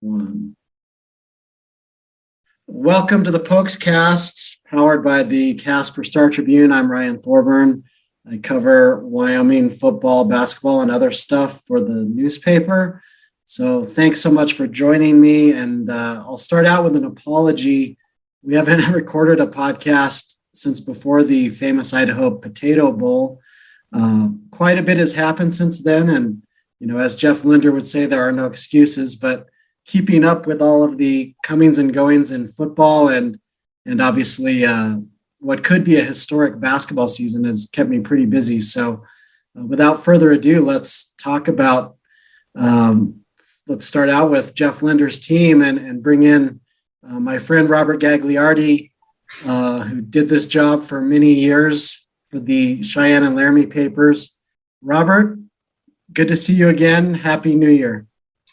One. Welcome to the PokesCast, powered by the Casper Star-Tribune. I'm Ryan Thorburn. I cover Wyoming football, basketball, and other stuff for the newspaper. So thanks so much for joining me. And I'll start out with an apology. We haven't recorded a podcast since before the famous Idaho Potato Bowl. Quite a bit has happened since then. And, as Jeff Linder would say, there are no excuses, but keeping up with all of the comings and goings in football and obviously what could be a historic basketball season has kept me pretty busy. So without further ado, let's talk about, let's start out with Jeff Linder's team and bring in my friend Robert Gagliardi, who did this job for many years for the Cheyenne and Laramie papers. Robert, good to see you again. Happy New Year.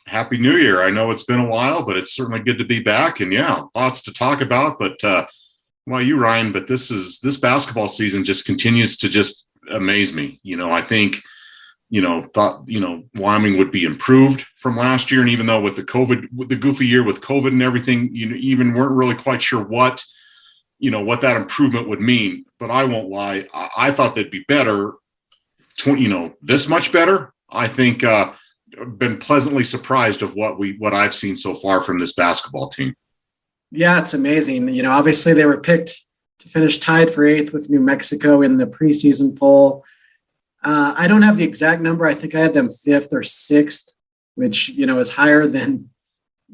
Happy New Year. I know it's been a while, but it's certainly good to be back. And yeah, lots to talk about. But well, you, Ryan, but this basketball season just continues to just amaze me. I think, thought, Wyoming would be improved from last year. And even though with the goofy year with COVID and everything, even weren't really quite sure what that improvement would mean. But I won't lie. I thought they'd be better, this much better. I think, been pleasantly surprised of what I've seen so far from this basketball team. Yeah, it's amazing. Obviously they were picked to finish tied for 8th with New Mexico in the preseason poll. I don't have the exact number. I think I had them 5th or 6th, which, is higher than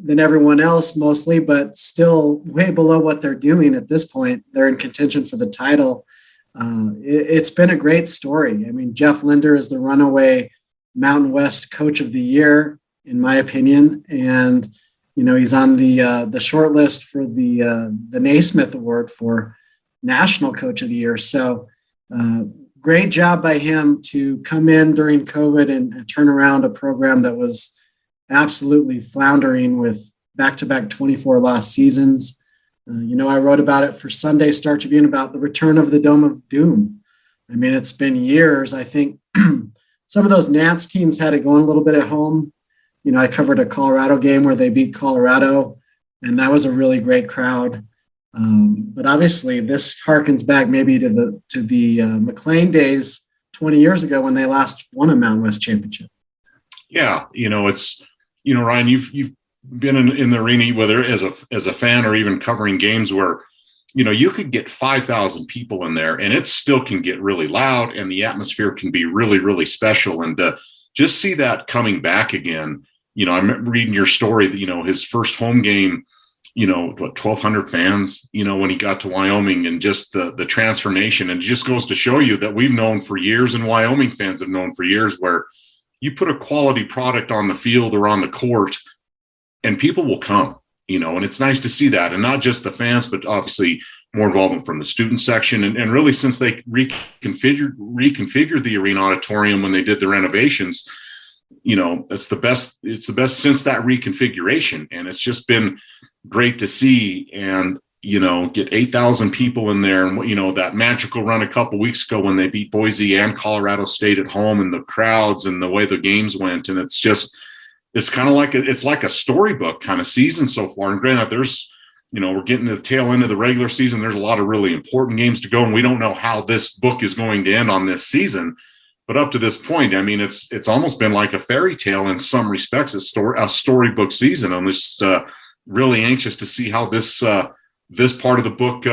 everyone else mostly, but still way below what they're doing at this point. They're in contention for the title. It's been a great story. I mean, Jeff Linder is the runaway Mountain West Coach of the Year, in my opinion, and he's on the short list for the Naismith Award for National Coach of the Year. So, great job by him to come in during COVID and turn around a program that was absolutely floundering with back-to-back 24 lost seasons. I wrote about it for Sunday Star-Tribune about the return of the Dome of Doom. I mean, it's been years. I think some of those Nats teams had it going a little bit at home. I covered a Colorado game where they beat Colorado, and that was a really great crowd. But obviously, this harkens back maybe to the McLean days 20 years ago when they last won a Mountain West championship. Yeah, it's Ryan, you've been in the arena, whether as a fan or even covering games where you could get 5,000 people in there and it still can get really loud and the atmosphere can be really, really special. And just see that coming back again. I'm reading your story that, his first home game, 1,200 fans, when he got to Wyoming, and just the transformation. And it just goes to show you that we've known for years, and Wyoming fans have known for years, where you put a quality product on the field or on the court and people will come. And it's nice to see that, and not just the fans, but obviously more involvement from the student section. And really, since they reconfigured the arena auditorium when they did the renovations, it's the best since that reconfiguration. And it's just been great to see, and, get 8,000 people in there. And, that magical run a couple weeks ago when they beat Boise and Colorado State at home, and the crowds and the way the games went. And it's kind of like it's like a storybook kind of season so far. And granted, there's, we're getting to the tail end of the regular season. There's a lot of really important games to go, and we don't know how this book is going to end on this season. But up to this point, I mean, it's almost been like a fairy tale in some respects, a storybook season. I'm just really anxious to see how this part of the book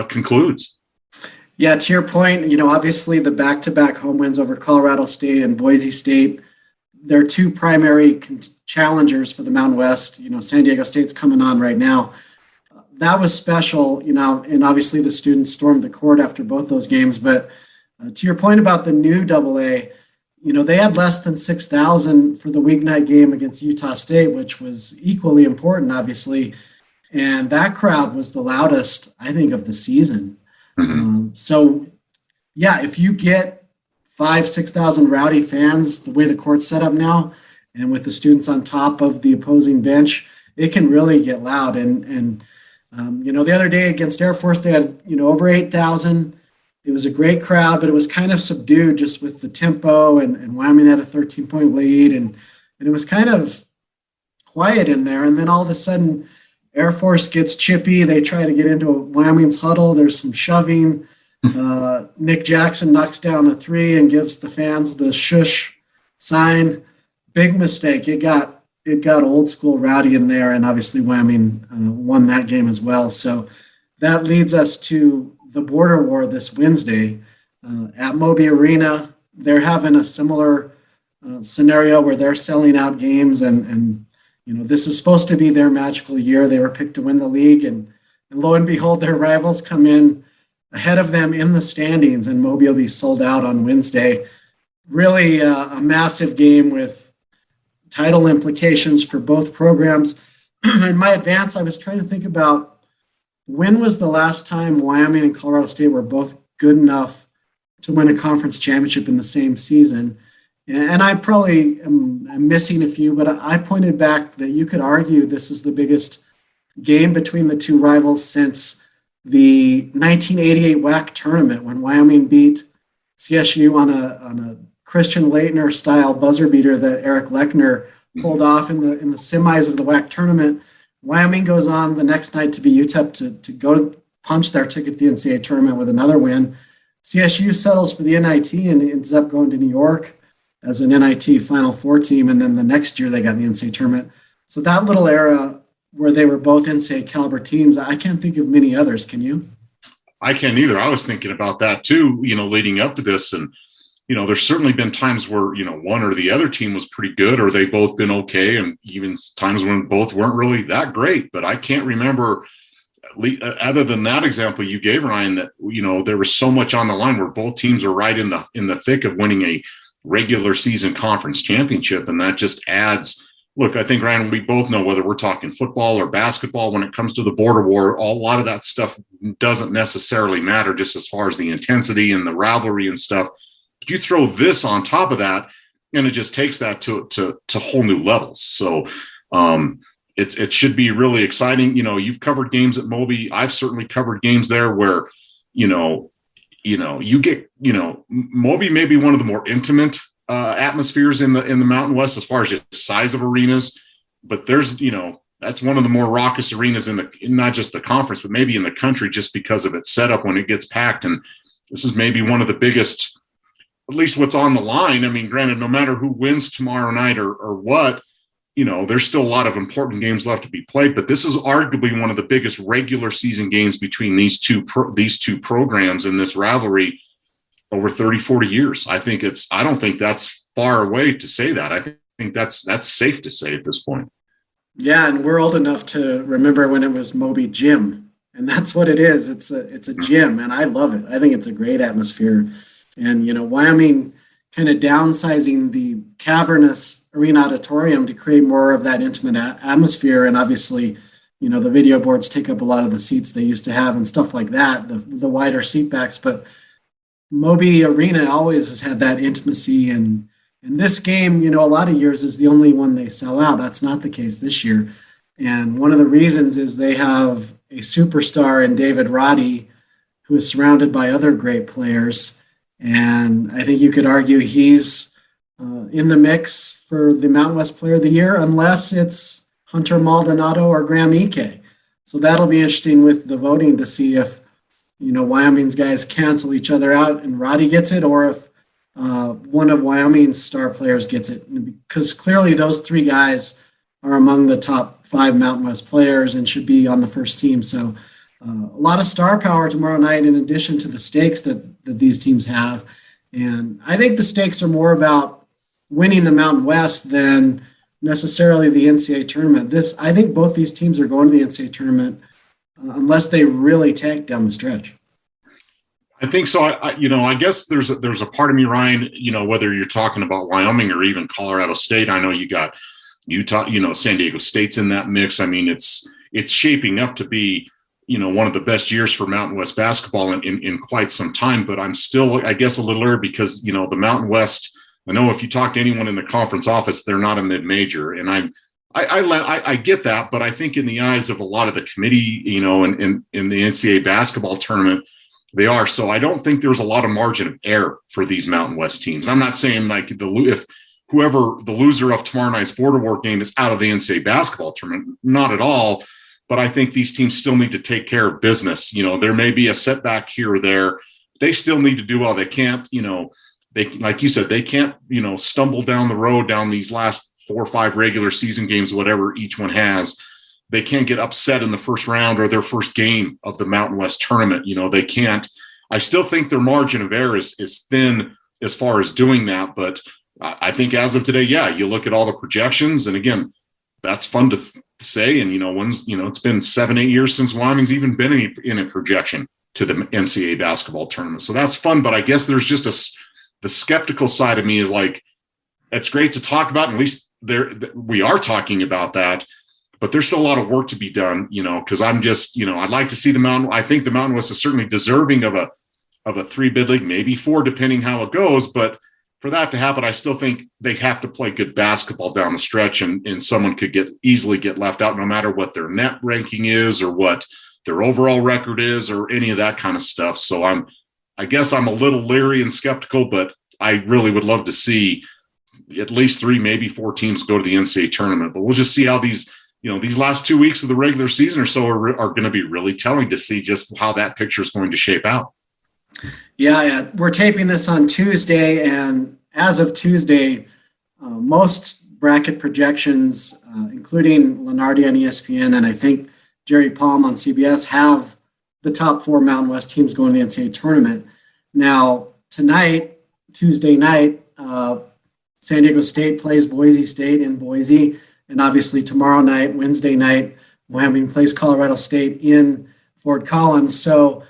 concludes. Yeah, to your point, obviously the back-to-back home wins over Colorado State and Boise State, they're two primary challengers for the Mountain West. San Diego State's coming on right now. That was special, and obviously the students stormed the court after both those games. But to your point about the new AA, they had less than 6,000 for the weeknight game against Utah State, which was equally important, obviously. And that crowd was the loudest, I think, of the season. Mm-hmm. So, yeah, if you get 5,000-6,000 rowdy fans, the way the court's set up now, and with the students on top of the opposing bench, it can really get loud. And the other day against Air Force, they had, over 8,000. It was a great crowd, but it was kind of subdued just with the tempo, and Wyoming had a 13-point lead, and it was kind of quiet in there. And then all of a sudden, Air Force gets chippy. They try to get into Wyoming's huddle. There's some shoving. Nick Jackson knocks down a three and gives the fans the shush sign. Big mistake. It got old school rowdy in there, and obviously Wyoming won that game as well. So that leads us to the border war this Wednesday at Moby Arena. They're having a similar scenario where they're selling out games, and this is supposed to be their magical year. They were picked to win the league, and lo and behold, their rivals come in ahead of them in the standings, and Moby will be sold out on Wednesday. Really a massive game with title implications for both programs. In my advance, I was trying to think about when was the last time Wyoming and Colorado State were both good enough to win a conference championship in the same season. And I probably am missing a few, but I pointed back that you could argue this is the biggest game between the two rivals since the 1988 WAC tournament, when Wyoming beat CSU on a Christian Leitner style buzzer beater that Eric Lechner pulled off in the semis of the WAC tournament. Wyoming goes on the next night to be UTEP to go punch their ticket to the NCAA tournament with another win. CSU settles for the NIT and ends up going to New York as an NIT Final Four team, and then the next year they got in the NCAA tournament. So that little era where they were both NCAA caliber teams, I can't think of many others. Can you? I can't either. I was thinking about that too, leading up to this. And, there's certainly been times where, one or the other team was pretty good, or they've both been okay. And even times when both weren't really that great. But I can't remember, other than that example you gave, Ryan, that, there was so much on the line where both teams are right in the thick of winning a regular season conference championship. And that just adds, look, I think, Ryan, we both know whether we're talking football or basketball, when it comes to the border war, a lot of that stuff doesn't necessarily matter just as far as the intensity and the rivalry and stuff. But you throw this on top of that, and it just takes that to whole new levels. So it should be really exciting. You've covered games at Moby. I've certainly covered games there where, you get, Moby may be one of the more intimate atmospheres in the Mountain West as far as just size of arenas, but there's that's one of the more raucous arenas in not just the conference, but maybe in the country, just because of its setup when it gets packed. And this is maybe one of the biggest, at least what's on the line. I mean, granted, no matter who wins tomorrow night or what, there's still a lot of important games left to be played, but this is arguably one of the biggest regular season games between these two programs in this rivalry over 30, 40 years. I don't think that's far away to say that. I think that's safe to say at this point. Yeah. And we're old enough to remember when it was Moby Gym, and that's what it is. It's a gym, and I love it. I think it's a great atmosphere. And, Wyoming kind of downsizing the cavernous arena auditorium to create more of that intimate atmosphere. And obviously, the video boards take up a lot of the seats they used to have and stuff like that, the wider seat backs. But Moby Arena always has had that intimacy. And this game, a lot of years is the only one they sell out. That's not the case this year. And one of the reasons is they have a superstar in David Roddy, who is surrounded by other great players. And I think you could argue he's in the mix for the Mountain West Player of the Year, unless it's Hunter Maldonado or Graham Ike. So that'll be interesting with the voting to see if, Wyoming's guys cancel each other out and Roddy gets it, or if one of Wyoming's star players gets it. Because clearly those three guys are among the top 5 Mountain West players and should be on the first team. So a lot of star power tomorrow night, in addition to the stakes that these teams have. And I think the stakes are more about winning the Mountain West than necessarily the NCAA tournament. I think both these teams are going to the NCAA tournament unless they really tank down the stretch. I think so. I guess there's a part of me, Ryan, whether you're talking about Wyoming or even Colorado State. I know you got Utah, San Diego State's in that mix. I mean, it's shaping up to be, one of the best years for Mountain West basketball in quite some time. But I'm still, I guess, a little early because, the Mountain West, I know if you talk to anyone in the conference office, they're not a mid-major. And I get that, but I think in the eyes of a lot of the committee, in the NCAA basketball tournament, they are. So I don't think there's a lot of margin of error for these Mountain West teams. I'm not saying like if whoever the loser of tomorrow night's Border War game is out of the NCAA basketball tournament. Not at all. But I think these teams still need to take care of business. There may be a setback here or there. They still need to do well. They can't, they, like you said, they can't, stumble down the road down these last 4 or 5 regular season games, whatever each one has. They can't get upset in the first round or their first game of the Mountain West tournament. They can't. I still think their margin of error is thin as far as doing that. But I think as of today, yeah, you look at all the projections, and again, that's fun to say. And, it's been 7-8 years since Wyoming's even been in a projection to the NCAA basketball tournament. So that's fun. But I guess there's just the skeptical side of me is like, it's great to talk about. At least we are talking about that, but there's still a lot of work to be done, because I'm just, I'd like to see the Mountain. I think the Mountain West is certainly deserving of a 3-bid league, maybe 4, depending how it goes. But for that to happen, I still think they have to play good basketball down the stretch, and someone could easily get left out, no matter what their net ranking is or what their overall record is or any of that kind of stuff. So I guess I'm a little leery and skeptical, but I really would love to see at least 3, maybe 4 teams go to the NCAA tournament. But we'll just see how these last 2 weeks of the regular season or so are going to be really telling to see just how that picture is going to shape out. Yeah, we're taping this on Tuesday, and as of Tuesday, most bracket projections, including Lenardi on ESPN, and I think Jerry Palm on CBS, have the top 4 Mountain West teams going to the NCAA tournament. Now, tonight, Tuesday night, San Diego State plays Boise State in Boise, and obviously tomorrow night, Wednesday night, Wyoming plays Colorado State in Fort Collins. So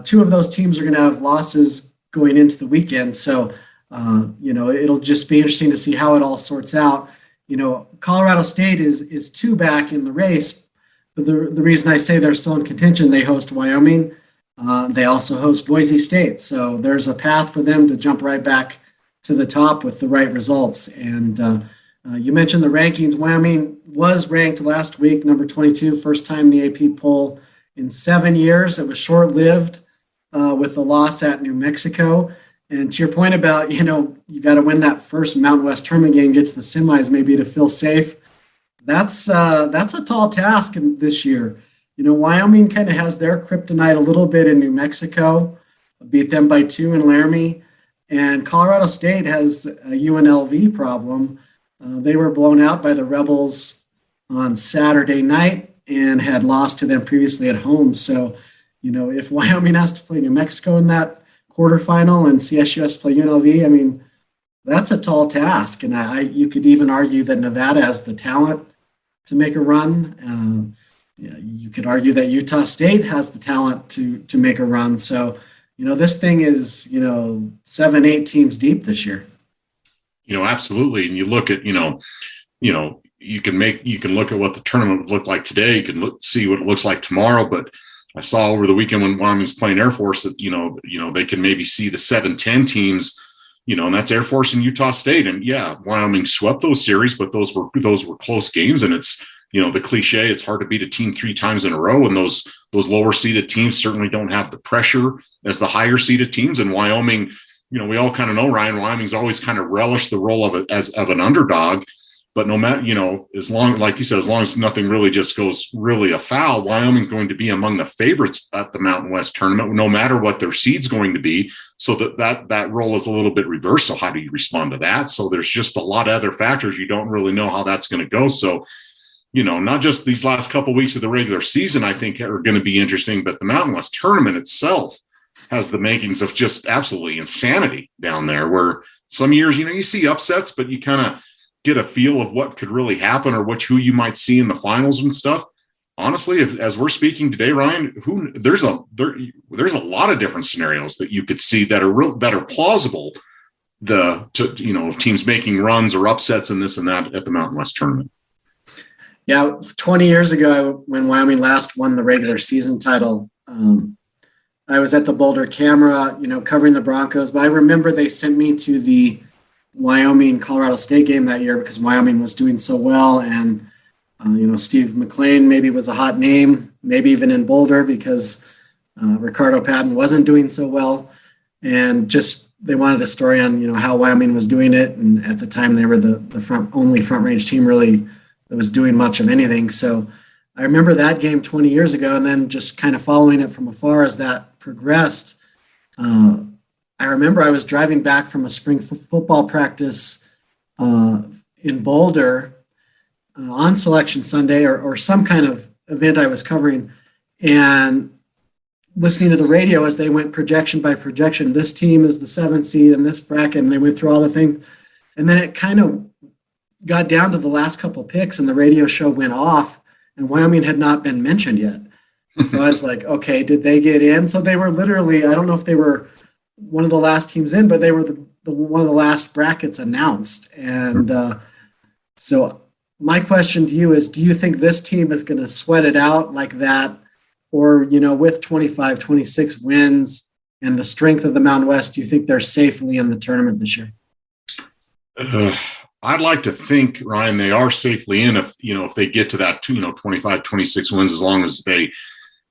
2 of those teams are going to have losses going into the weekend. So, it'll just be interesting to see how it all sorts out. Colorado State is 2 back in the race, but the reason I say they're still in contention, they host Wyoming. They also host Boise State. So there's a path for them to jump right back to the top with the right results. And you mentioned the rankings. Wyoming was ranked last week, number 22, first time the AP poll in 7 years. It was short-lived with the loss at New Mexico. And to your point about, you got to win that first Mountain West tournament game, get to the semis maybe to feel safe. That's a tall task this year. Wyoming kind of has their kryptonite a little bit in New Mexico, beat them by 2 in Laramie. And Colorado State has a UNLV problem. They were blown out by the Rebels on Saturday night and had lost to them previously at home. So, if Wyoming has to play New Mexico in that quarterfinal and CSU has to play UNLV, that's a tall task. And you could even argue that Nevada has the talent to make a run. You could argue that Utah State has the talent to make a run. So, this thing is, 7-8 teams deep this year. Absolutely. And you look at, you can look at what the tournament would look like today. You can see what it looks like tomorrow. But I saw over the weekend when Wyoming's playing Air Force that, they can maybe see the 7-10 teams, and that's Air Force and Utah State. And yeah, Wyoming swept those series, but those were close games. And it's, the cliche, it's hard to beat a team 3 times in a row. And those lower seeded teams certainly don't have the pressure as the higher seeded teams. And Wyoming, we all kind of know, Ryan, Wyoming's always kind of relished the role of an underdog. But no matter, as long, like you said, as long as nothing really just goes really afoul, Wyoming's going to be among the favorites at the Mountain West tournament, no matter what their seed's going to be. So that role is a little bit reversed. So how do you respond to that? So there's just a lot of other factors. You don't really know how that's going to go. So, not just these last couple of weeks of the regular season, I think are going to be interesting, but the Mountain West tournament itself has the makings of just absolutely insanity down there, where some years, you see upsets, but you kind of get a feel of what could really happen or who you might see in the finals and stuff. Honestly, as we're speaking today, Ryan, there's a lot of different scenarios that you could see that are plausible. Of teams making runs or upsets and this and that at the Mountain West tournament. Yeah, 20 years ago, when Wyoming last won the regular season title, I was at the Boulder Camera, covering the Broncos. But I remember they sent me to the Wyoming-Colorado State game that year because Wyoming was doing so well. And, Steve McLean maybe was a hot name, maybe even in Boulder because Ricardo Patton wasn't doing so well. And just they wanted a story on, how Wyoming was doing it. And at the time they were the only front range team really that was doing much of anything. So I remember that game 20 years ago, and then just kind of following it from afar as that progressed. I remember I was driving back from a spring football practice in Boulder on Selection Sunday or some kind of event I was covering, and listening to the radio as they went projection by projection. This team is the 7th seed in this bracket, and they went through all the things. And then it kind of got down to the last couple picks, and the radio show went off, and Wyoming had not been mentioned yet. So I was like, okay, did they get in? So they were literally, I don't know if they were one of the last teams in, but they were the one of the last brackets announced. And so my question to you is, do you think this team is going to sweat it out like that? Or, with 25, 26 wins and the strength of the Mountain West, do you think they're safely in the tournament this year? I'd like to think, Ryan, they are safely in if they get to that, 25, 26 wins, as long as they,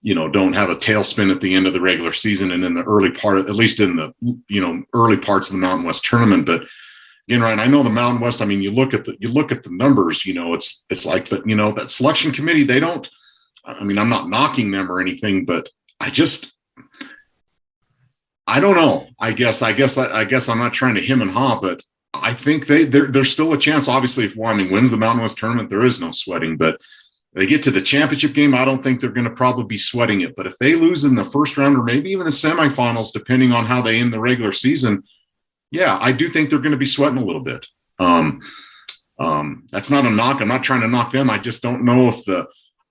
don't have a tailspin at the end of the regular season and in the early part, at least in the, early parts of the Mountain West tournament. But again, Ryan, I know the Mountain West, I mean, you look at the numbers, it's like, but that selection committee, they don't, I mean, I'm not knocking them or anything, but I don't know. I guess I'm not trying to hem and haw, but I think there's still a chance. Obviously, if Wyoming wins the Mountain West tournament, there is no sweating, but they get to the championship game, I don't think they're going to probably be sweating it. But if they lose in the first round or maybe even the semifinals, depending on how they end the regular season, yeah, I do think they're going to be sweating a little bit. That's not a knock. I'm not trying to knock them. I just don't know if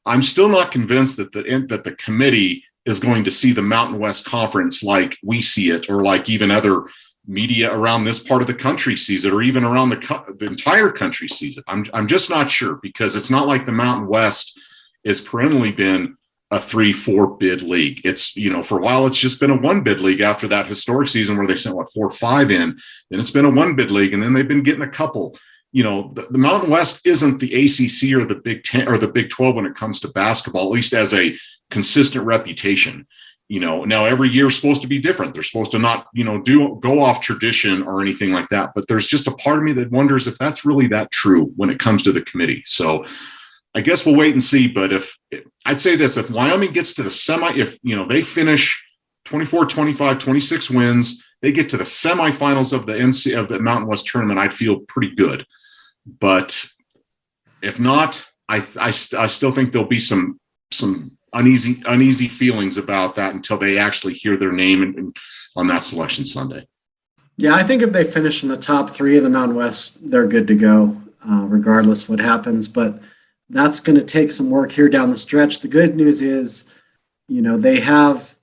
I'm still not convinced that the committee is going to see the Mountain West Conference like we see it, or like even other media around this part of the country sees it, or even around the entire country sees it. I'm just not sure, because it's not like the Mountain West has perennially been a 3-4 bid league. It's, for a while, it's just been a 1 bid league after that historic season where they sent 4 or 5 in. Then it's been a 1 bid league, and then they've been getting a couple. The Mountain West isn't the ACC or the Big 10 or the Big 12 when it comes to basketball, at least as a consistent reputation. Now every year is supposed to be different. They're supposed to not, go off tradition or anything like that. But there's just a part of me that wonders if that's really that true when it comes to the committee. So I guess we'll wait and see. But I'd say this, if Wyoming gets to the if they finish 24, 25, 26 wins, they get to the semifinals of the Mountain West tournament, I'd feel pretty good. But if not, I still think there'll be some uneasy feelings about that until they actually hear their name on that Selection Sunday. Yeah, I think if they finish in the top 3 of the Mountain West, they're good to go, regardless what happens. But that's going to take some work here down the stretch. The good news is, they have,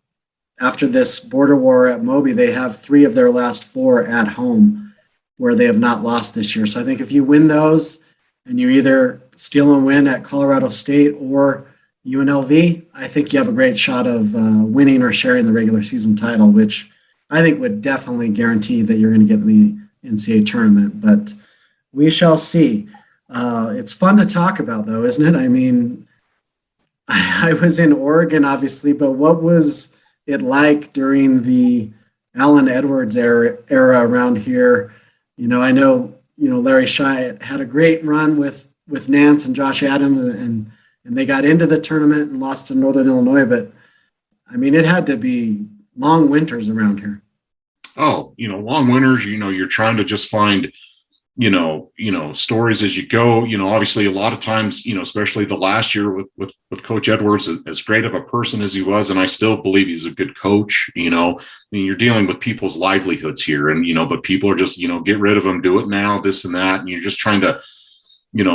after this border war at Moby, they have 3 of their last 4 at home where they have not lost this year. So I think if you win those and you either steal and win at Colorado State or UNLV, I think you have a great shot of winning or sharing the regular season title, which I think would definitely guarantee that you're going to get in the NCAA tournament. But we shall see. It's fun to talk about, though, isn't it? I mean, I was in Oregon, obviously, but what was it like during the Allen Edwards era around here? I know, Larry Shai had a great run with Nance and Josh Adams, and they got into the tournament and lost to Northern Illinois. But, I mean, it had to be long winters around here. Oh, long winters, you're trying to just find, stories as you go. Obviously a lot of times, especially the last year with Coach Edwards, as great of a person as he was, and I still believe he's a good coach, I mean, you're dealing with people's livelihoods here, and, but people are just, get rid of them, do it now, this and that. And you're just trying to,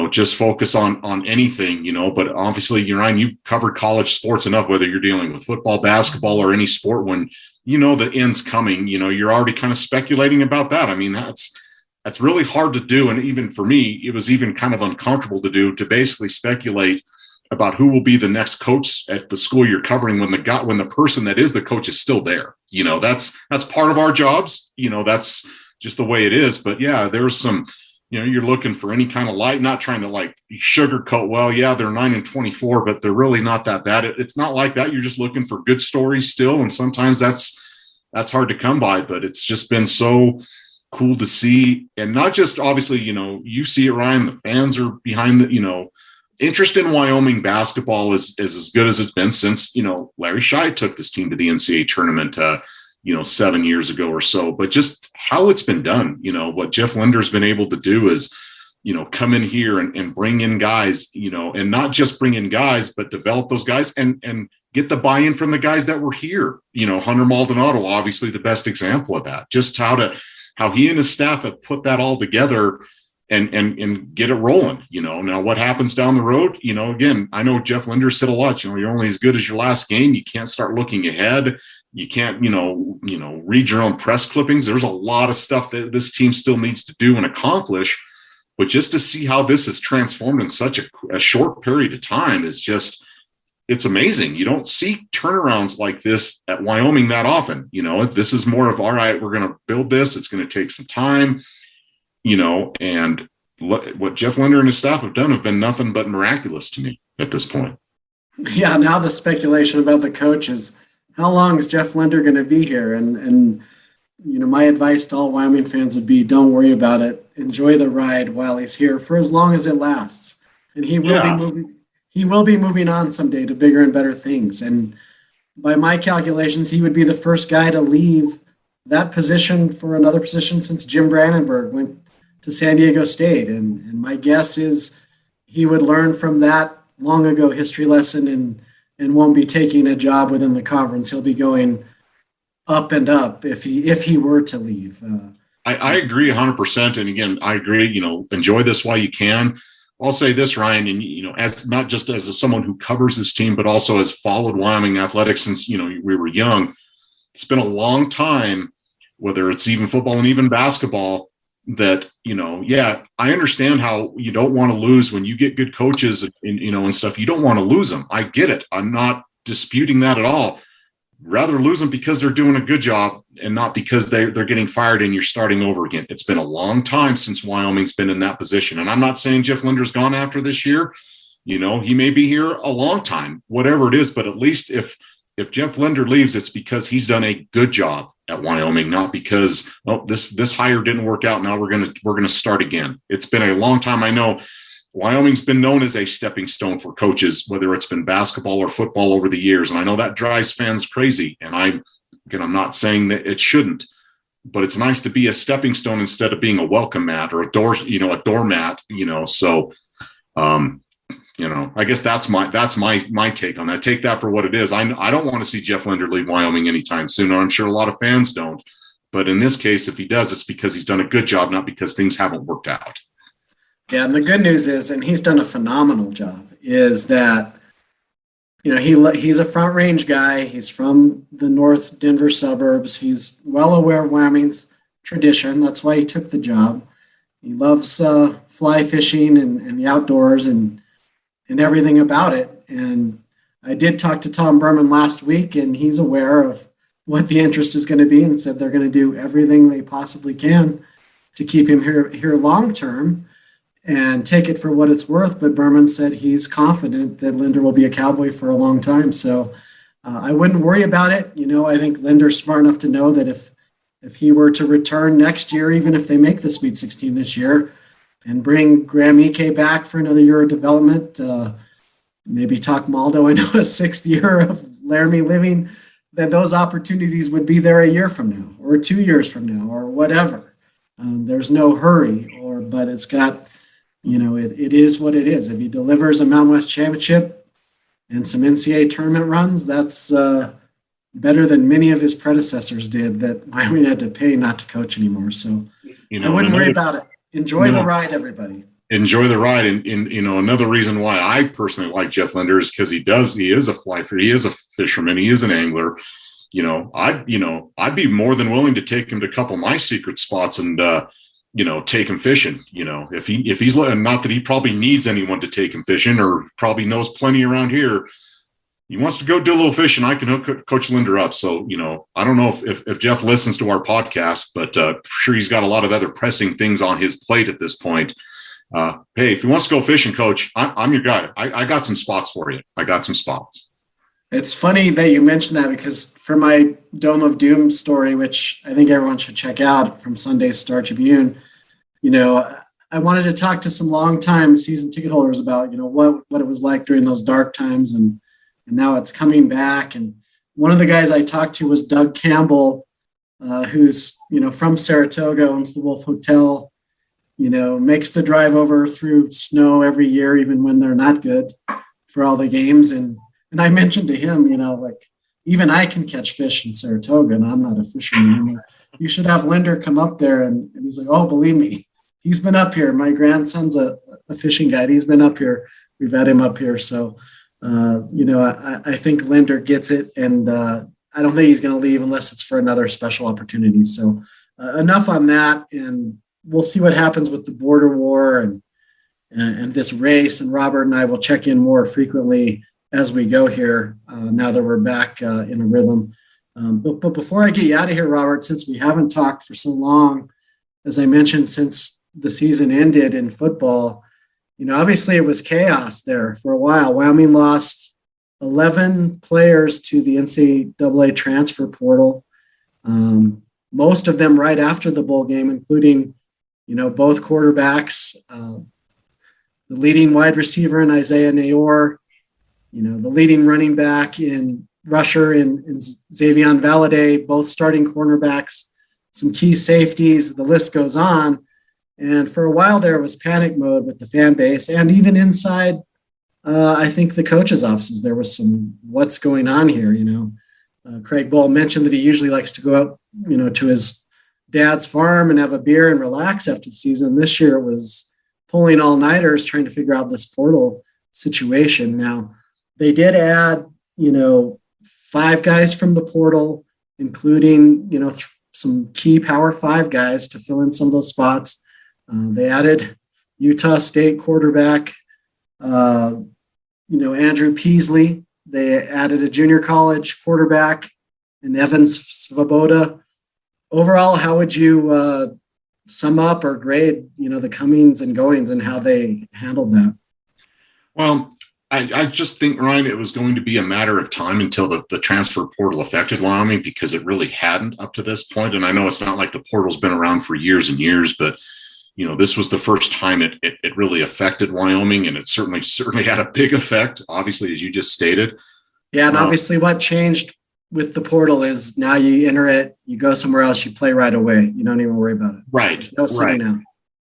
just focus on anything, but obviously, Ryan, you've covered college sports enough, whether you're dealing with football, basketball, or any sport, when, the end's coming, you're already kind of speculating about that. I mean, that's really hard to do. And even for me, it was even kind of uncomfortable to do, to basically speculate about who will be the next coach at the school you're covering when the person that is the coach is still there. That's part of our jobs. That's just the way it is. But yeah, there's some, you're looking for any kind of light, not trying to like sugarcoat, well, yeah, they're 9-24, but they're really not that bad. It's not like that. You're just looking for good stories still. And sometimes that's that's hard to come by, but it's just been so cool to see. And not just obviously, you see it, Ryan, the fans are behind the, interest in Wyoming basketball is as good as it's been since, Larry Scheid took this team to the NCAA tournament, 7 years ago or so. But just how it's been done, what Jeff Linder's been able to do is, come in here and bring in guys, and not just bring in guys, but develop those guys and get the buy-in from the guys that were here. Hunter Maldonado, obviously the best example of that, just how he and his staff have put that all together and get it rolling. Now what happens down the road, again, I know Jeff Linder said a lot, you're only as good as your last game. You can't start looking ahead. You can't, read your own press clippings. There's a lot of stuff that this team still needs to do and accomplish. But just to see how this is transformed in such a short period of time is just, it's amazing. You don't see turnarounds like this at Wyoming that often. This is more of, all right, we're going to build this. It's going to take some time, and what Jeff Linder and his staff have done have been nothing but miraculous to me at this point. Yeah. Now the speculation about the coach is, how long is Jeff Linder going to be here? And my advice to all Wyoming fans would be, don't worry about it. Enjoy the ride while he's here for as long as it lasts. And he will be moving on someday to bigger and better things. And by my calculations, he would be the first guy to leave that position for another position since Jim Brandenburg went to San Diego State. And my guess is he would learn from that long ago history lesson and won't be taking a job within the conference. He'll be going up and up if he were to leave. I agree 100%. And again, I agree, enjoy this while you can. I'll say this, Ryan, and, as not just as someone who covers this team, but also has followed Wyoming athletics since, we were young. It's been a long time, whether it's even football and even basketball, that, I understand how you don't want to lose when you get good coaches and stuff. You don't want to lose them. I get it. I'm not disputing that at all. Rather lose them because they're doing a good job and not because they're getting fired and you're starting over again. It's been a long time since Wyoming's been in that position. And I'm not saying Jeff Linder's gone after this year. He may be here a long time, whatever it is. But at least if Jeff Linder leaves, it's because he's done a good job at Wyoming, not because, this hire didn't work out. Now we're going to start again. It's been a long time. I know Wyoming's been known as a stepping stone for coaches, whether it's been basketball or football over the years. And I know that drives fans crazy. And I'm not saying that it shouldn't, but it's nice to be a stepping stone instead of being a welcome mat or a doormat, so, I guess that's my take on that. Take that for what it is. I don't want to see Jeff Linder leave Wyoming anytime soon. I'm sure a lot of fans don't, but in this case, if he does, it's because he's done a good job, not because things haven't worked out. Yeah, and the good news is, and he's done a phenomenal job, is that, he's a Front Range guy. He's from the North Denver suburbs. He's well aware of Wyoming's tradition. That's why he took the job. He loves fly fishing and the outdoors and everything about it. And I did talk to Tom Berman last week, and he's aware of what the interest is going to be and said they're going to do everything they possibly can to keep him here long term. And take it for what it's worth. But Berman said he's confident that Linder will be a Cowboy for a long time. So I wouldn't worry about it. I think Linder's smart enough to know that if he were to return next year, even if they make the Sweet 16 this year and bring Graham Ike back for another year of development, maybe talk Maldo into a sixth year of Laramie living, that those opportunities would be there a year from now or 2 years from now or whatever. There's no hurry, but it's got, it is what it is. If he delivers a Mountain West championship and some NCAA tournament runs, that's better than many of his predecessors did that Wyoming had to pay not to coach anymore. So I wouldn't worry about it. Enjoy the ride, everybody. Enjoy the ride. And another reason why I personally like Jeff Linder is because he is a fly fisher. He is a fisherman. He is an angler. I'd be more than willing to take him to a couple of my secret spots and, take him fishing, if he's not that he probably needs anyone to take him fishing or probably knows plenty around here. He wants to go do a little fishing. I can hook Coach Linder up. So, I don't know if Jeff listens to our podcast, but sure he's got a lot of other pressing things on his plate at this point. Hey, if he wants to go fishing, Coach, I'm your guy. I got some spots for you. I got some spots. It's funny that you mentioned that because for my Dome of Doom story, which I think everyone should check out from Sunday's Star-Tribune, I wanted to talk to some longtime season ticket holders about, what it was like during those dark times, and now it's coming back. And one of the guys I talked to was Doug Campbell, who's, from Saratoga, owns the Wolf Hotel, makes the drive over through snow every year, even when they're not good, for all the games. And I mentioned to him, even I can catch fish in Saratoga, and I'm not a fisherman. I'm like, you should have Linder come up there. And he's like, oh, believe me, he's been up here. My grandson's a fishing guide. He's been up here. We've had him up here. So, I think Linder gets it. And I don't think he's going to leave unless it's for another special opportunity. So enough on that. And we'll see what happens with the border war and this race. And Robert and I will check in more frequently as we go here, now that we're back in a rhythm. But before I get you out of here, Robert, since we haven't talked for so long, as I mentioned, since the season ended in football, obviously it was chaos there for a while. Wyoming lost 11 players to the NCAA transfer portal, most of them right after the bowl game, including, both quarterbacks, the leading wide receiver in Isaiah Nayor, the leading running back in rusher in Xavion Valladay, both starting cornerbacks, some key safeties, the list goes on. And for a while there was panic mode with the fan base, and even inside, I think the coaches' offices, there was some, what's going on here, Craig Bohl mentioned that he usually likes to go out, to his dad's farm and have a beer and relax after the season. This year it was pulling all-nighters trying to figure out this portal situation. Now, they did add, 5 guys from the portal, including, some key Power 5 guys to fill in some of those spots. They added Utah State quarterback, Andrew Peasley. They added a junior college quarterback in Evans Svoboda. Overall, how would you sum up or grade, the comings and goings and how they handled that? Well, I just think, Ryan, it was going to be a matter of time until the transfer portal affected Wyoming, because it really hadn't up to this point. And I know it's not like the portal's been around for years and years, but this was the first time it really affected Wyoming, and it certainly had a big effect, obviously, as you just stated. Yeah, and obviously what changed with the portal is now you enter it, you go somewhere else, you play right away. You don't even worry about it. Right. There's no sitting out.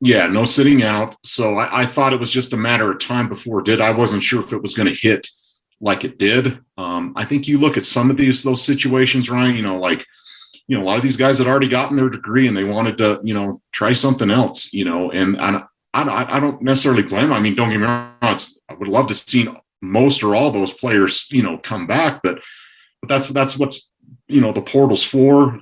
Yeah, no sitting out. So I thought it was just a matter of time before it did. I wasn't sure if it was going to hit like it did. I think you look at some of those situations, Ryan, a lot of these guys had already gotten their degree and they wanted to, try something else, and I don't necessarily blame them. I mean, don't get me wrong. I would love to see most or all those players, come back, but that's what's, the portal's for.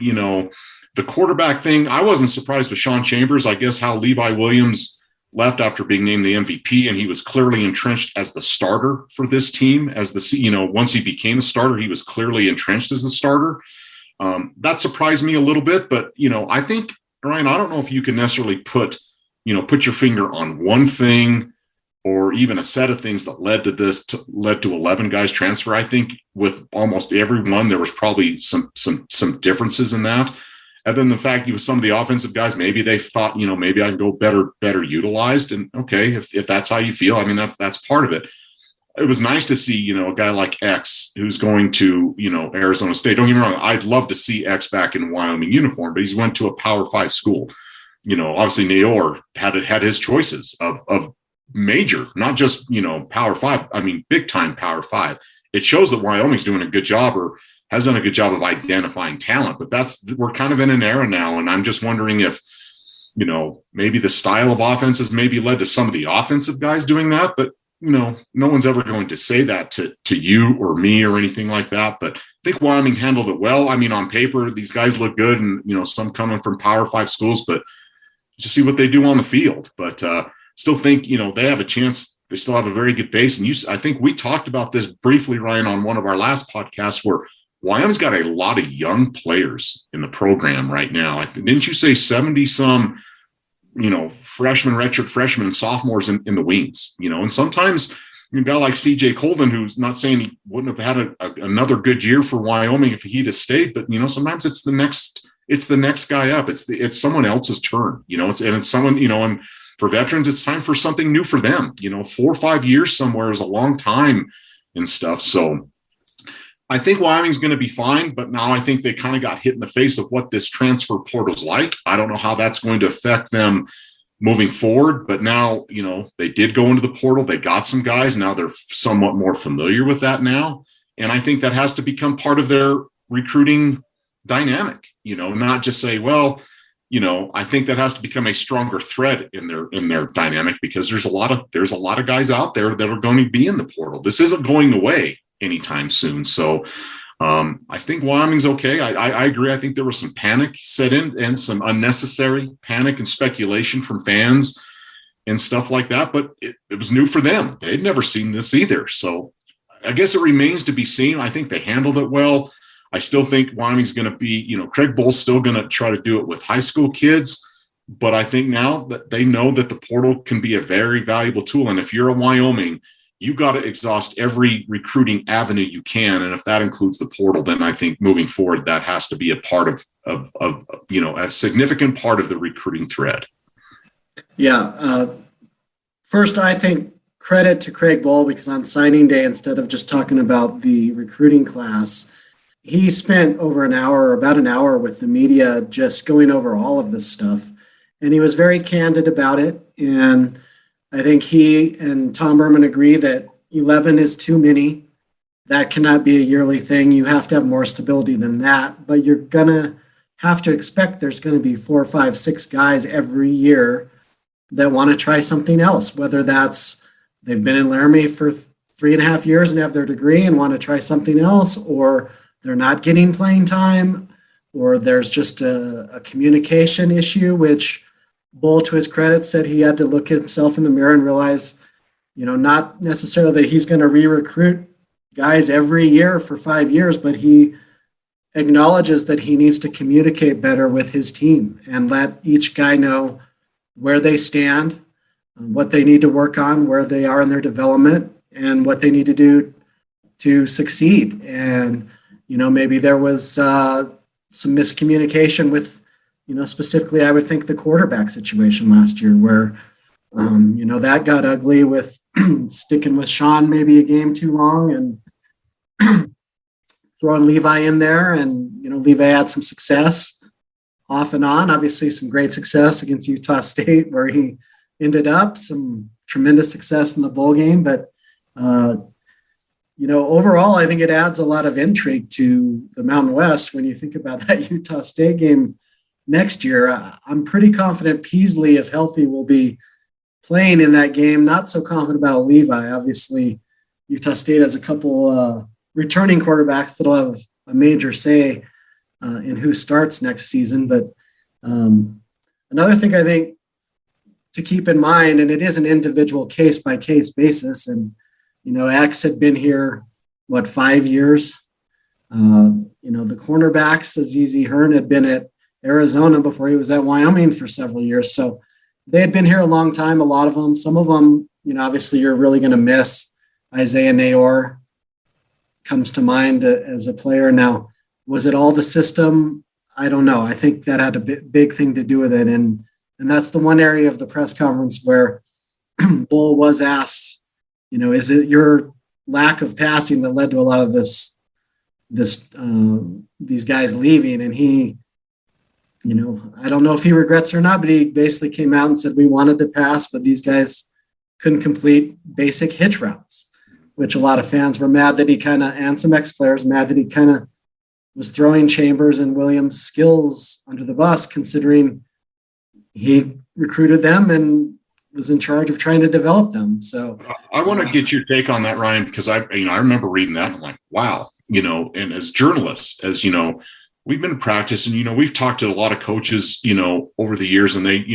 The quarterback thing, I wasn't surprised with Sean Chambers. I guess how Levi Williams left after being named the MVP, and he was clearly entrenched as the starter for this team. Once he became a starter, he was clearly entrenched as the starter. That surprised me a little bit, but I think, Ryan, I don't know if you can necessarily put your finger on one thing or even a set of things that led to 11 guys transfer. I think with almost everyone, there was probably some differences in that. And then the fact some of the offensive guys, maybe they thought, maybe I can go better utilized. And okay, if that's how you feel, I mean, that's part of it. It was nice to see, a guy like X who's going to, Arizona State. Don't get me wrong. I'd love to see X back in Wyoming uniform, but he's went to a Power 5 school. Obviously Nayor had his choices of major, not just, Power 5. I mean, big time Power 5. It shows that Wyoming's doing a good job or has done a good job of identifying talent, but we're kind of in an era now. And I'm just wondering if, maybe the style of offenses maybe led to some of the offensive guys doing that, but no one's ever going to say that to you or me or anything like that. But I think Wyoming handled it well. I mean, on paper, these guys look good and, some coming from Power 5 schools, but just see what they do on the field. But still think, they have a chance. They still have a very good base. And I think we talked about this briefly, Ryan, on one of our last podcasts where Wyoming's got a lot of young players in the program right now. Didn't you say 70 some, freshmen, redshirt freshmen and sophomores in the wings, and sometimes a guy like CJ Colvin, who's not saying he wouldn't have had another good year for Wyoming if he'd have stayed, but sometimes it's the next guy up. It's someone else's turn, it's someone, and for veterans, it's time for something new for them. 4 or 5 years somewhere is a long time and stuff. So I think Wyoming's going to be fine, but now I think they kind of got hit in the face of what this transfer portal's like. I don't know how that's going to affect them moving forward, but now, they did go into the portal. They got some guys. Now they're somewhat more familiar with that now. And I think that has to become part of their recruiting dynamic, not just say, well, I think that has to become a stronger thread in their dynamic, because there's a lot of guys out there that are going to be in the portal. This isn't going away anytime soon. So I think Wyoming's okay. I agree. I think there was some panic set in and some unnecessary panic and speculation from fans and stuff like that, but it was new for them. They'd never seen this either. So I guess it remains to be seen. I think they handled it well. I still think Wyoming's going to be, Craig Bohl's still going to try to do it with high school kids, but I think now that they know that the portal can be a very valuable tool. And if you're a Wyoming, you got to exhaust every recruiting avenue you can. And if that includes the portal, then I think moving forward, that has to be a part of a significant part of the recruiting thread. Yeah. First, I think credit to Craig Bohl, because on signing day, instead of just talking about the recruiting class, he spent about an hour with the media, just going over all of this stuff. And he was very candid about it. And I think he and Tom Berman agree that 11 is too many. That cannot be a yearly thing. You have to have more stability than that. But you're going to have to expect there's going to be 4, 5, 6 guys every year that want to try something else, whether that's they've been in Laramie for 3.5 years and have their degree and want to try something else, or they're not getting playing time, or there's just a communication issue, which Bohl, to his credit, said he had to look himself in the mirror and realize, not necessarily that he's going to re-recruit guys every year for 5 years, but he acknowledges that he needs to communicate better with his team and let each guy know where they stand, what they need to work on, where they are in their development, and what they need to do to succeed. And, maybe there was some miscommunication with, specifically, I would think the quarterback situation last year where, that got ugly with sticking with Sean maybe a game too long and throwing Levi in there. And, Levi had some success off and on, obviously some great success against Utah State where he ended up, some tremendous success in the bowl game. But, overall, I think it adds a lot of intrigue to the Mountain West when you think about that Utah State game next year. I'm pretty confident Peasley, if healthy, will be playing in that game. Not so confident about Levi. Obviously, Utah State has a couple returning quarterbacks that'll have a major say in who starts next season. But another thing I think to keep in mind, and it is an individual case-by-case basis, and, X had been here, 5 years? The cornerbacks, Azizi Hearn, had been at Arizona before he was at Wyoming for several years. So they had been here a long time, a lot of them. Some of them, obviously you're really going to miss. Isaiah Nayor comes to mind as a player. Now, was it all the system? I don't know. I think that had a big thing to do with it. And that's the one area of the press conference where Bohl was asked, is it your lack of passing that led to a lot of these guys leaving? And he, I don't know if he regrets or not, but he basically came out and said, we wanted to pass, but these guys couldn't complete basic hitch routes, which a lot of fans were mad that he and some ex-players mad that he was throwing Chambers and Williams' skills under the bus, considering he recruited them and was in charge of trying to develop them. So I want to get your take on that, Ryan, because I remember reading that and I'm like, wow, and as journalists, as we've been practicing, we've talked to a lot of coaches, over the years, and they,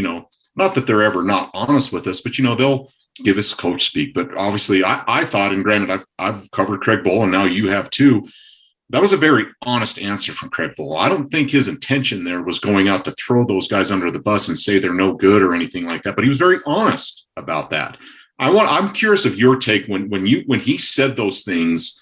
not that they're ever not honest with us, but, they'll give us coach speak. But obviously I thought, and granted, I've covered Craig Bohl and now you have too. That was a very honest answer from Craig Bohl. I don't think his intention there was going out to throw those guys under the bus and say they're no good or anything like that. But he was very honest about that. I'm curious of your take when he said those things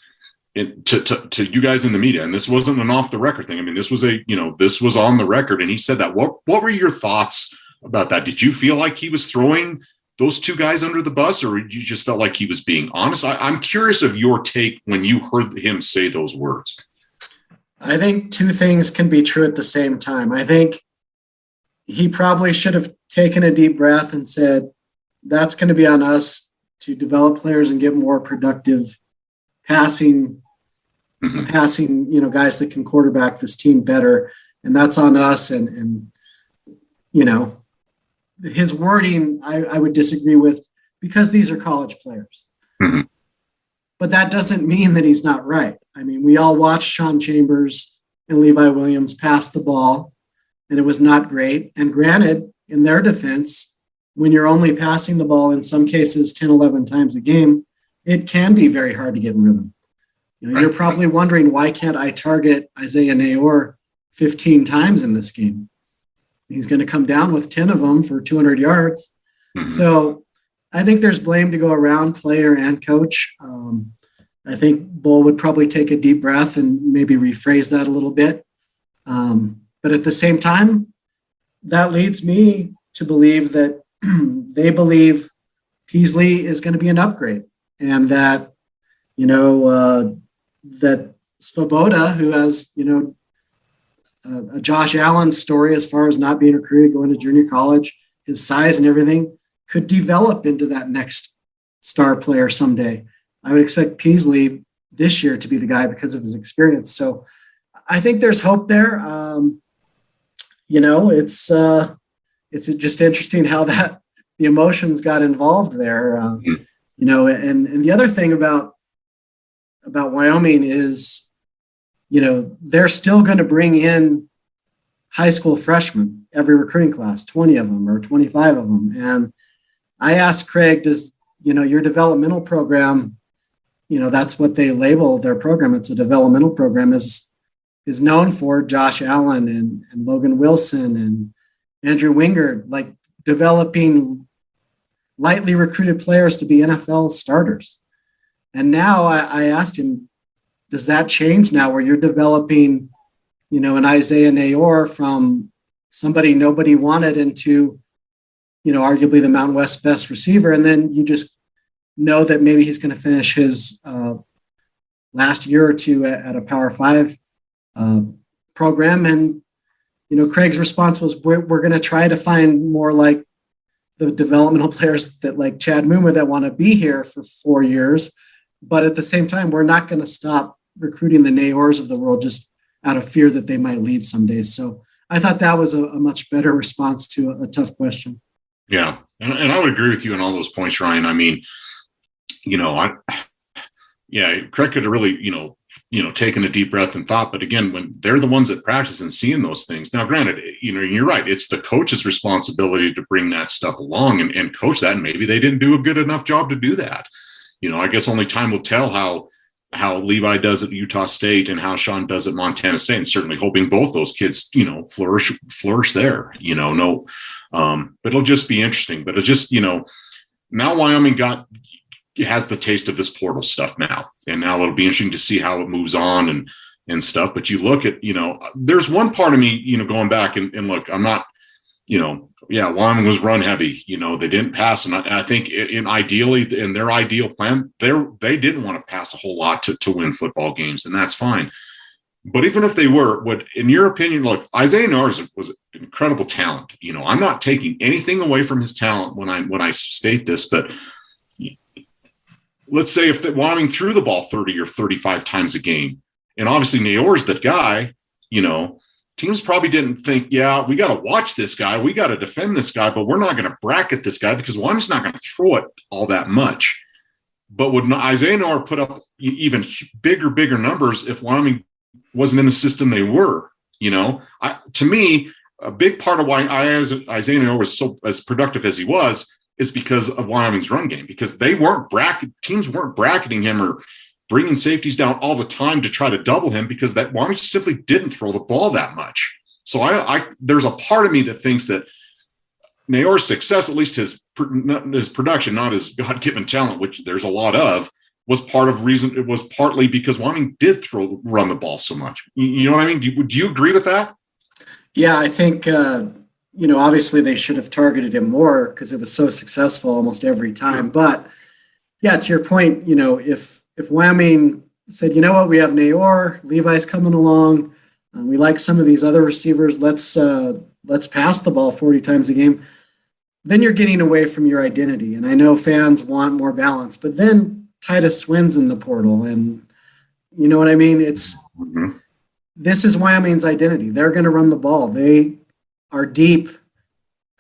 to you guys in the media, and this wasn't an off the record thing. I mean, this was on the record, and he said that. What were your thoughts about that? Did you feel like he was throwing those two guys under the bus, or you just felt like he was being honest? I'm curious of your take when you heard him say those words. I think two things can be true at the same time. I think he probably should have taken a deep breath and said, that's going to be on us to develop players and get more productive passing, guys that can quarterback this team better. And that's on us. And his wording, I would disagree with, because these are college players. Mm-hmm. But that doesn't mean that he's not right. I mean, we all watched Sean Chambers and Levi Williams pass the ball, and it was not great. And granted, in their defense, when you're only passing the ball in some cases 10, 11 times a game, it can be very hard to get in rhythm. You're probably wondering, why can't I target Isaiah Nayor 15 times in this game? He's going to come down with 10 of them for 200 yards. Mm-hmm. So I think there's blame to go around, player and coach. I think Bohl would probably take a deep breath and maybe rephrase that a little bit. But at the same time, that leads me to believe that they believe Peasley is going to be an upgrade, and that, that Svoboda, who has, a Josh Allen story as far as not being recruited, going to junior college, his size and everything, could develop into that next star player someday. I would expect Peasley this year to be the guy because of his experience. So I think there's hope there. It's just interesting how the emotions got involved there. And the other thing about Wyoming is, they're still going to bring in high school freshmen every recruiting class, 20 of them or 25 of them. And I asked Craig, does, your developmental program, that's what they label their program. It's a developmental program, is known for Josh Allen and Logan Wilson and Andrew Wingard, like developing lightly recruited players to be NFL starters. And now I asked him, does that change now where you're developing, an Isaiah Nayor from somebody nobody wanted into, arguably the Mountain West best receiver. And then you just know that maybe he's going to finish his last year or two at a Power 5 program. And, Craig's response was, we're going to try to find more like the developmental players that like Chad Muma that want to be here for 4 years. But at the same time, we're not going to stop recruiting the Nayors of the world just out of fear that they might leave some days. So I thought that was a much better response to a tough question. Yeah. And I would agree with you on all those points, Ryan. I mean, Craig could have really, taken a deep breath and thought, but again, when they're the ones that practice and seeing those things. Now, granted, you're right. It's the coach's responsibility to bring that stuff along and coach that. And maybe they didn't do a good enough job to do that. I guess only time will tell how Levi does at Utah State and how Sean does at Montana State, and certainly hoping both those kids, flourish there, but it'll just be interesting. But it's just, now Wyoming has the taste of this portal stuff now, and now it'll be interesting to see how it moves on and stuff. But you look at, there's one part of me, going back and look, I'm not, Wyoming was run heavy. They didn't pass, and I think ideally in their ideal plan, they didn't want to pass a whole lot to win football games, and that's fine. But even if they were, in your opinion, look, Isaiah Nayor was an incredible talent. I'm not taking anything away from his talent when I state this, but let's say if Wyoming threw the ball 30 or 35 times a game, and obviously Nayor's that guy, teams probably didn't think, we got to watch this guy. We got to defend this guy, but we're not going to bracket this guy because Wyoming's not going to throw it all that much. But would Isaiah Nayor put up even bigger numbers if Wyoming wasn't in the system they were? To me, a big part of why Isaiah Nayor was so as productive as he was is because of Wyoming's run game, because teams weren't bracketing him or bringing safeties down all the time to try to double him, because that Wyoming simply didn't throw the ball that much. So there's a part of me that thinks that Nayor's success, at least his production, not his God-given talent, which there's a lot of, was partly because Wyoming did run the ball so much. You know what I mean? Do you agree with that? Yeah, I think, obviously they should have targeted him more because it was so successful almost every time. But yeah, to your point, if Wyoming said, you know what, we have Nayor, Levi's coming along, we like some of these other receivers, let's pass the ball 40 times a game, then you're getting away from your identity. And I know fans want more balance, but then Titus wins in the portal, and you know what I mean? This is Wyoming's identity. They're going to run the ball. They are deep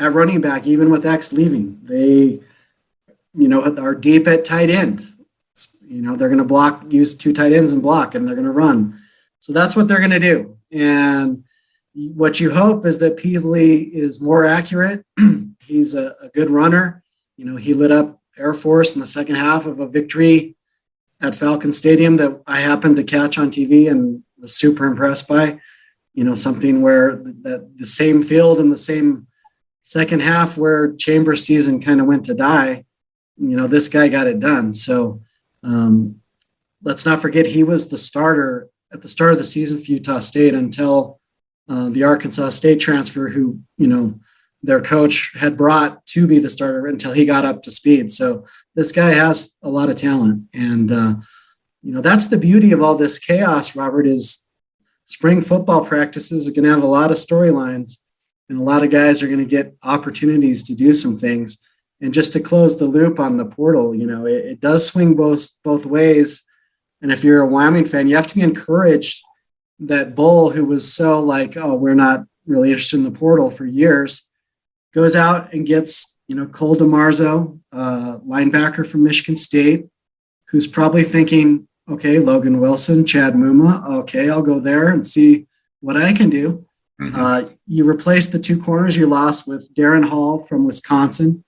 at running back, even with X leaving. They, are deep at tight end. They're going to use 2 tight ends and block, and they're going to run. So that's what they're going to do. And what you hope is that Peasley is more accurate. He's a good runner. He lit up Air Force in the second half of a victory at Falcon Stadium that I happened to catch on TV and was super impressed by. Something where the same field in the same second half where Chambers' season kind of went to die, this guy got it done. So let's not forget he was the starter at the start of the season for Utah State until the Arkansas State transfer who, their coach had brought to be the starter until he got up to speed. So this guy has a lot of talent. And, that's the beauty of all this chaos, Robert, is spring football practices are going to have a lot of storylines, and a lot of guys are going to get opportunities to do some things. And just to close the loop on the portal, it does swing both ways. And if you're a Wyoming fan, you have to be encouraged that Bohl, who was so like, oh, we're not really interested in the portal for years, goes out and gets, Cole DeMarzo, linebacker from Michigan State, who's probably thinking, okay, Logan Wilson, Chad Muma, okay, I'll go there and see what I can do. You replace the 2 corners you lost with Darren Hall from Wisconsin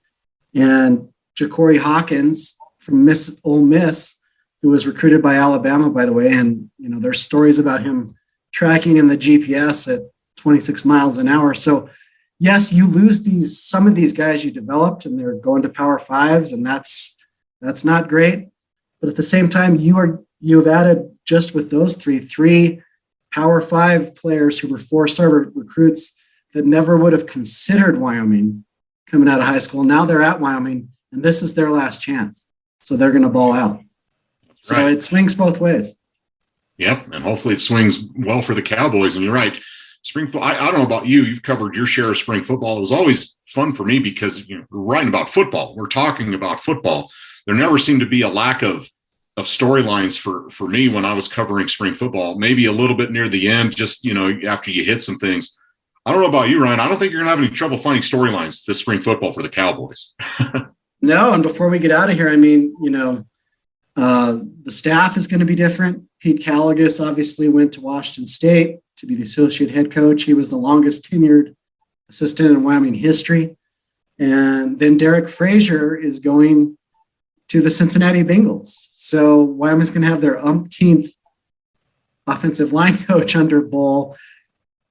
and Ja'Cory Hawkins from Ole Miss, who was recruited by Alabama, by the way. And, there's stories about him tracking in the GPS at 26 miles an hour. So, yes, you lose some of these guys you developed, and they're going to Power 5s, and that's not great. But at the same time, you've added just with those three Power 5 players who were 4-star recruits that never would have considered Wyoming coming out of high school. Now they're at Wyoming, and this is their last chance. So they're going to ball out. So It swings both ways. Yep, and hopefully it swings well for the Cowboys. And you're right. Spring football, I don't know about you. You've covered your share of spring football. It was always fun for me because we're writing about football. We're talking about football. There never seemed to be a lack of storylines for me when I was covering spring football. Maybe a little bit near the end, just after you hit some things. I don't know about you, Ryan. I don't think you're going to have any trouble finding storylines this spring football for the Cowboys. No, and before we get out of here, the staff is going to be different. Pete Caligas obviously went to Washington State to be the associate head coach. He was the longest tenured assistant in Wyoming history. And then Derek Frazier is going to the Cincinnati Bengals. So Wyoming's going to have their umpteenth offensive line coach under Bohl.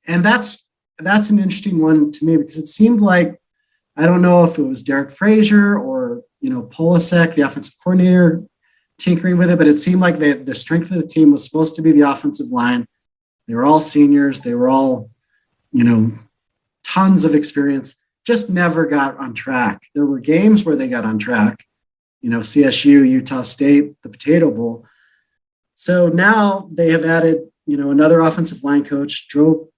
And that's an interesting one to me because it seemed like, I don't know if it was Derek Frazier or, Polasek, the offensive coordinator, tinkering with it, but it seemed like the strength of the team was supposed to be the offensive line. They were all seniors. They were all, tons of experience, just never got on track. There were games where they got on track, CSU, Utah State, the Potato Bowl. So now they have added, another offensive line coach, Joe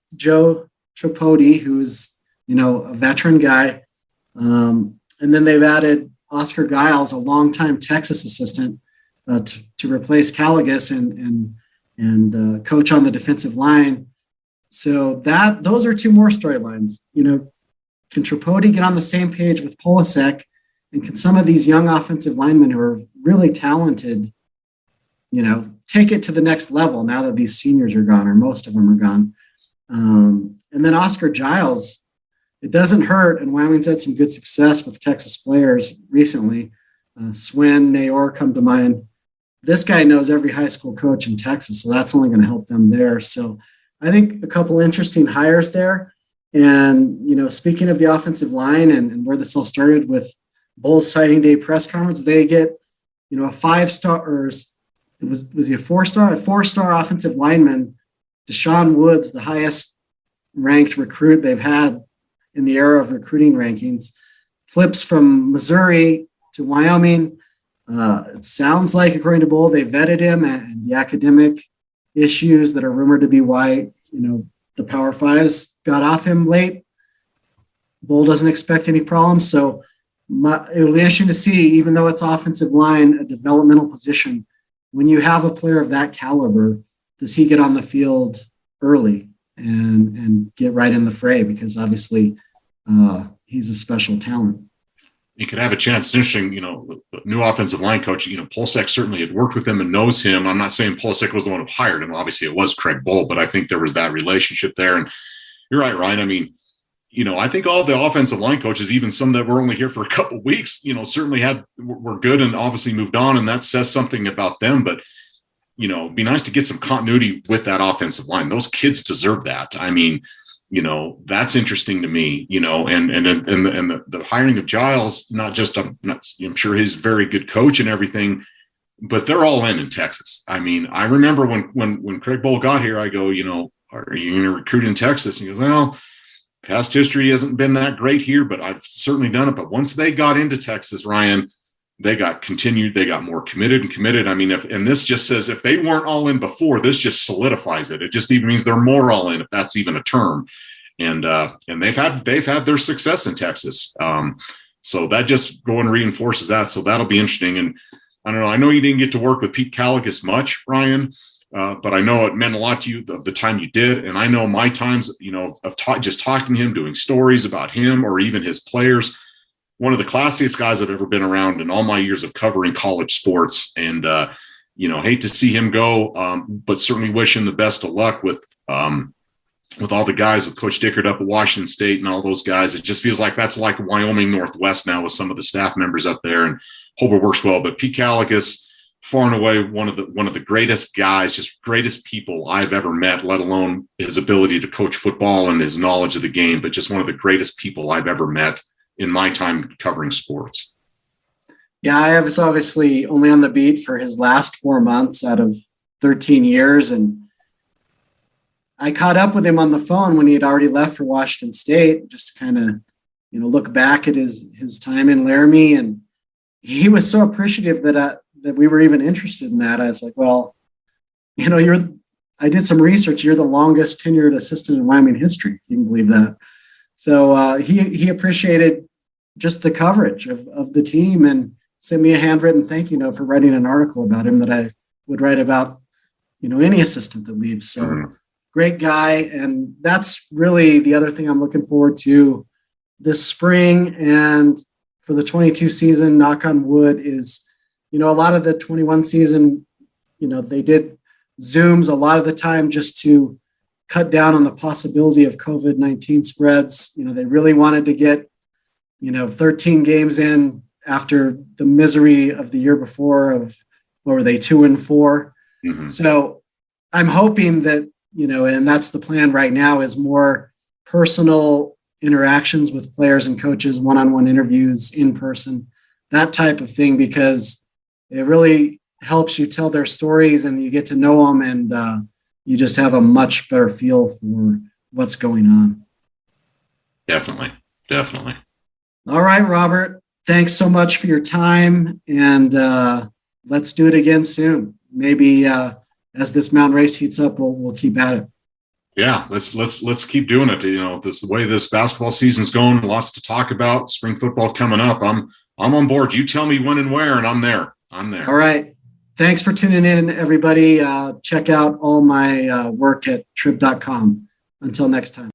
Tripodi, who's, a veteran guy. And then they've added Oscar Giles, a longtime Texas assistant, to replace Caligas and coach on the defensive line. So those are 2 more storylines. Can Tripodi get on the same page with Polasek, and can some of these young offensive linemen who are really talented, take it to the next level now that these seniors are gone, or most of them are gone. And then Oscar Giles, it doesn't hurt, and Wyoming's had some good success with Texas players recently. Swin, Nayor come to mind. This guy knows every high school coach in Texas, so that's only going to help them there. So I think a couple interesting hires there. And, speaking of the offensive line and where this all started with Bohl's signing day press conference, they get, a 5-star, or was he a 4-star? A 4-star offensive lineman, Deshaun Woods, the highest ranked recruit they've had in the era of recruiting rankings, flips from Missouri to Wyoming. It sounds like, according to Bohl, they vetted him, and the academic issues that are rumored to be why, the Power Fives got off him late. Bohl doesn't expect any problems. So it'll be interesting to see, even though it's offensive line, a developmental position, when you have a player of that caliber, does he get on the field early and get right in the fray? Because obviously he's a special talent. You could have a chance. It's interesting, the new offensive line coach, Polsek certainly had worked with him and knows him. I'm not saying Polsek was the one who hired him. Obviously, it was Craig Bohl, but I think there was that relationship there. And you're right, Ryan. I mean, I think all the offensive line coaches, even some that were only here for a couple of weeks, certainly were good and obviously moved on. And that says something about them. But, it'd be nice to get some continuity with that offensive line. Those kids deserve that. I mean, that's interesting to me, and the hiring of Giles, I'm sure he's a very good coach and everything, but they're all in Texas. I mean, I remember when Craig Bohl got here, I go, are you going to recruit in Texas? And he goes, well, past history hasn't been that great here, but I've certainly done it. But once they got into Texas, Ryan, they got more committed. I mean, and this just says, if they weren't all in before, this just solidifies it. It just even means they're more all in, if that's even a term. And they've had their success in Texas. So that just going reinforces that. So that'll be interesting. And I don't know, I know you didn't get to work with Pete Caligus much, Ryan, but I know it meant a lot to you of the time you did. And I know my times, of just talking to him, doing stories about him or even his players. One of the classiest guys I've ever been around in all my years of covering college sports. And, hate to see him go, but certainly wish him the best of luck with all the guys, with Coach Dickert up at Washington State and all those guys. It just feels like that's like Wyoming Northwest now with some of the staff members up there, and hope it works well. But Pete Caligus, far and away one of the greatest guys, just greatest people I've ever met, let alone his ability to coach football and his knowledge of the game, but just one of the greatest people I've ever met in my time covering sports. Yeah, I was obviously only on the beat for his last 4 months out of 13 years. And I caught up with him on the phone when he had already left for Washington State, just to kind of, look back at his time in Laramie. And he was so appreciative that we were even interested in that. I was like, well, I did some research. You're the longest tenured assistant in Wyoming history, if you can believe that. So he appreciated just the coverage of the team and sent me a handwritten thank you note for writing an article about him that I would write about, any assistant that leaves. So great guy. And that's really the other thing I'm looking forward to this spring and for the 22 season, knock on wood, is, a lot of the 21 season, they did Zooms a lot of the time just to cut down on the possibility of COVID-19 spreads. They really wanted to get, 13 games in after the misery of the year before of, what were they, 2-4. Mm-hmm. So I'm hoping that, and that's the plan right now, is more personal interactions with players and coaches, one-on-one interviews in person, that type of thing, because it really helps you tell their stories and you get to know them, and you just have a much better feel for what's going on. Definitely. All right, Robert, thanks so much for your time, and let's do it again soon. Maybe as this mountain race heats up, we'll keep at it. Yeah, let's keep doing it. The way this basketball season's going, lots to talk about. Spring football coming up. I'm on board. You tell me when and where, and I'm there. All right. Thanks for tuning in, everybody. Check out all my work at trip.com. Until next time.